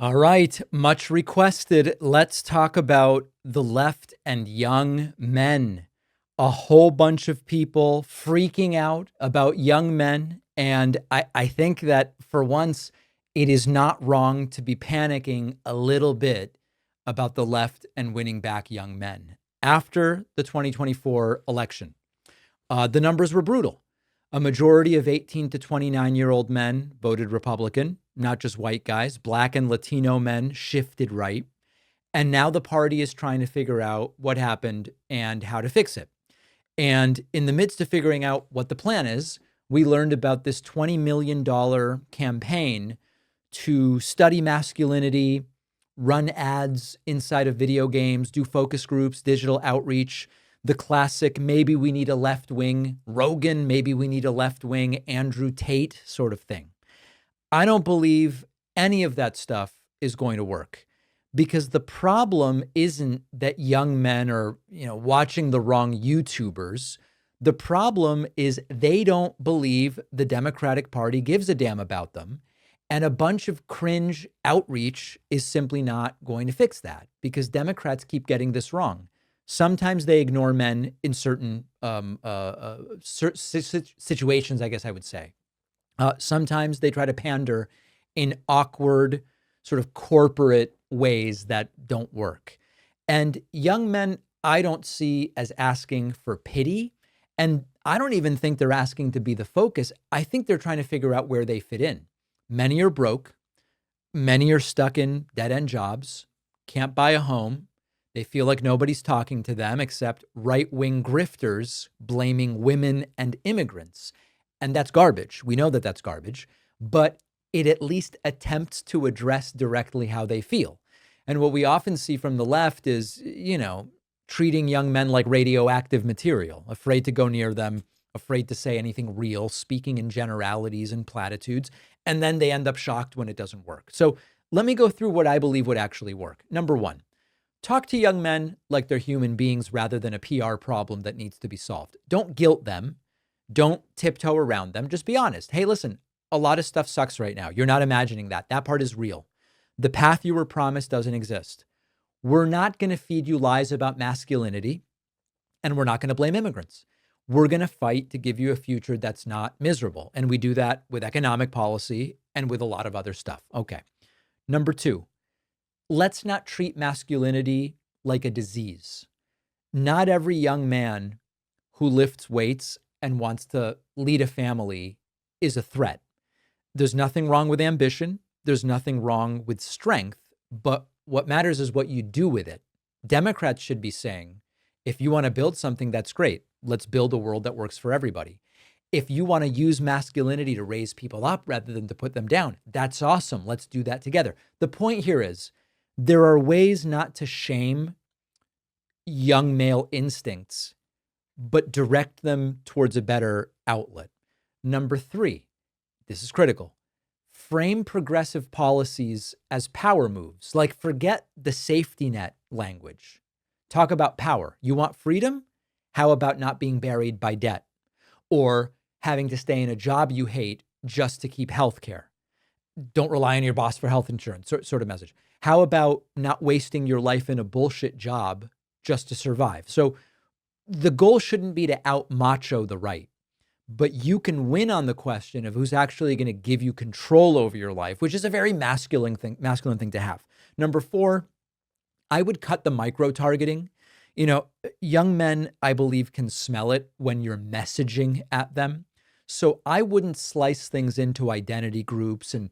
All right, much requested. Let's talk about the left and young men. A whole bunch of people freaking out about young men. And I think that for once, it is not wrong to be panicking a little bit about the left and winning back young men after the 2024 election. The numbers were brutal. A majority of 18 to 29-year-old men voted Republican, not just white guys. Black and Latino men shifted right. And now the party is trying to figure out what happened and how to fix it. And in the midst of figuring out what the plan is, we learned about this $20 million campaign to study masculinity, run ads inside of video games, do focus groups, digital outreach, the classic, maybe we need a left wing Rogan, maybe we need a left wing Andrew Tate sort of thing. I don't believe any of that stuff is going to work, because the problem isn't that young men are, watching the wrong YouTubers. The problem is they don't believe the Democratic Party gives a damn about them. And a bunch of cringe outreach is simply not going to fix that, because Democrats keep getting this wrong. Sometimes they ignore men in certain situations, I guess I would say. Sometimes they try to pander in awkward, sort of corporate ways that don't work. And young men, I don't see as asking for pity. And I don't even think they're asking to be the focus. I think they're trying to figure out where they fit in. Many are broke. Many are stuck in dead-end jobs, can't buy a home. They feel like nobody's talking to them except right-wing grifters blaming women and immigrants. And that's garbage. We know that that's garbage, but it at least attempts to address directly how they feel. And what we often see from the left is, treating young men like radioactive material, afraid to go near them, afraid to say anything real, speaking in generalities and platitudes, and then they end up shocked when it doesn't work. So let me go through what I believe would actually work. Number one, talk to young men like they're human beings rather than a PR problem that needs to be solved. Don't guilt them. Don't tiptoe around them. Just be honest. Hey, listen, a lot of stuff sucks right now. You're not imagining that. That part is real. The path you were promised doesn't exist. We're not going to feed you lies about masculinity, and we're not going to blame immigrants. We're going to fight to give you a future that's not miserable. And we do that with economic policy and with a lot of other stuff. Okay. Number two, let's not treat masculinity like a disease. Not every young man who lifts weights and wants to lead a family is a threat. There's nothing wrong with ambition. There's nothing wrong with strength, but what matters is what you do with it. Democrats should be saying, if you want to build something, that's great. Let's build a world that works for everybody. If you want to use masculinity to raise people up rather than to put them down, that's awesome. Let's do that together. The point here is there are ways not to shame young male instincts, but direct them towards a better outlet. Number three, this is critical. Frame progressive policies as power moves, like forget the safety net language. Talk about power. You want freedom? How about not being buried by debt or having to stay in a job you hate just to keep health care? Don't rely on your boss for health insurance, sort of message. How about not wasting your life in a bullshit job just to survive? So the goal shouldn't be to out macho the right, but you can win on the question of who's actually going to give you control over your life, which is a very masculine thing to have. Number four, I would cut the micro-targeting. Young men, I believe, can smell it when you're messaging at them. So I wouldn't slice things into identity groups and,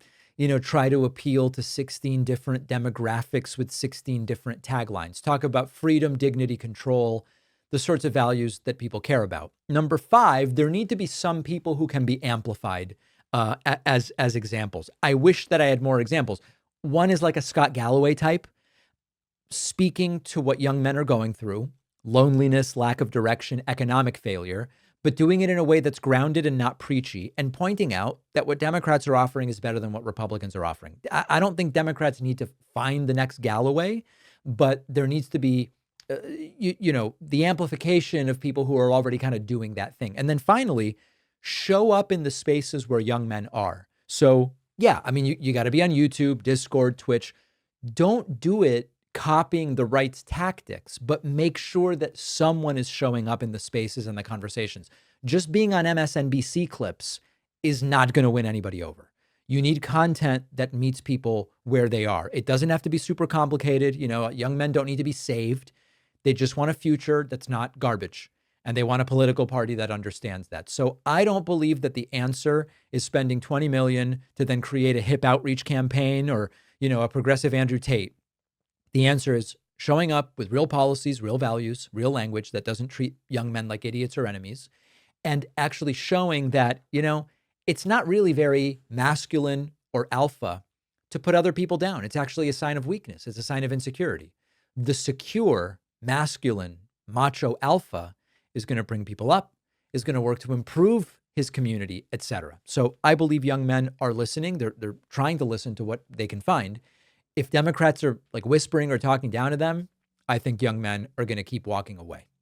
try to appeal to 16 different demographics with 16 different taglines. Talk about freedom, dignity, control, the sorts of values that people care about. Number five, there need to be some people who can be amplified as examples. I wish that I had more examples. One is like a Scott Galloway type, speaking to what young men are going through, loneliness, lack of direction, economic failure, but doing it in a way that's grounded and not preachy, and pointing out that what Democrats are offering is better than what Republicans are offering. I don't think Democrats need to find the next Galloway, but there needs to be, the amplification of people who are already kind of doing that thing. And then finally, show up in the spaces where young men are. So Yeah, I mean, you got to be on YouTube, Discord, Twitch. Don't do it copying the right's tactics, but make sure that someone is showing up in the spaces and the conversations. Just being on MSNBC clips is not going to win anybody over. You need content that meets people where they are. It doesn't have to be super complicated. You know, young men don't need to be saved. They just want a future that's not garbage. And they want a political party that understands that. So I don't believe that the answer is spending 20 million to then create a hip outreach campaign or, you know, a progressive Andrew Tate. The answer is showing up with real policies, real values, real language that doesn't treat young men like idiots or enemies, and actually showing that, you know, it's not really very masculine or alpha to put other people down. It's actually a sign of weakness. It's a sign of insecurity. The secure, masculine, macho alpha is going to bring people up, is going to work to improve his community, etc. So I believe young men are listening. They're trying to listen to what they can find. If Democrats are like whispering or talking down to them, I think young men are going to keep walking away.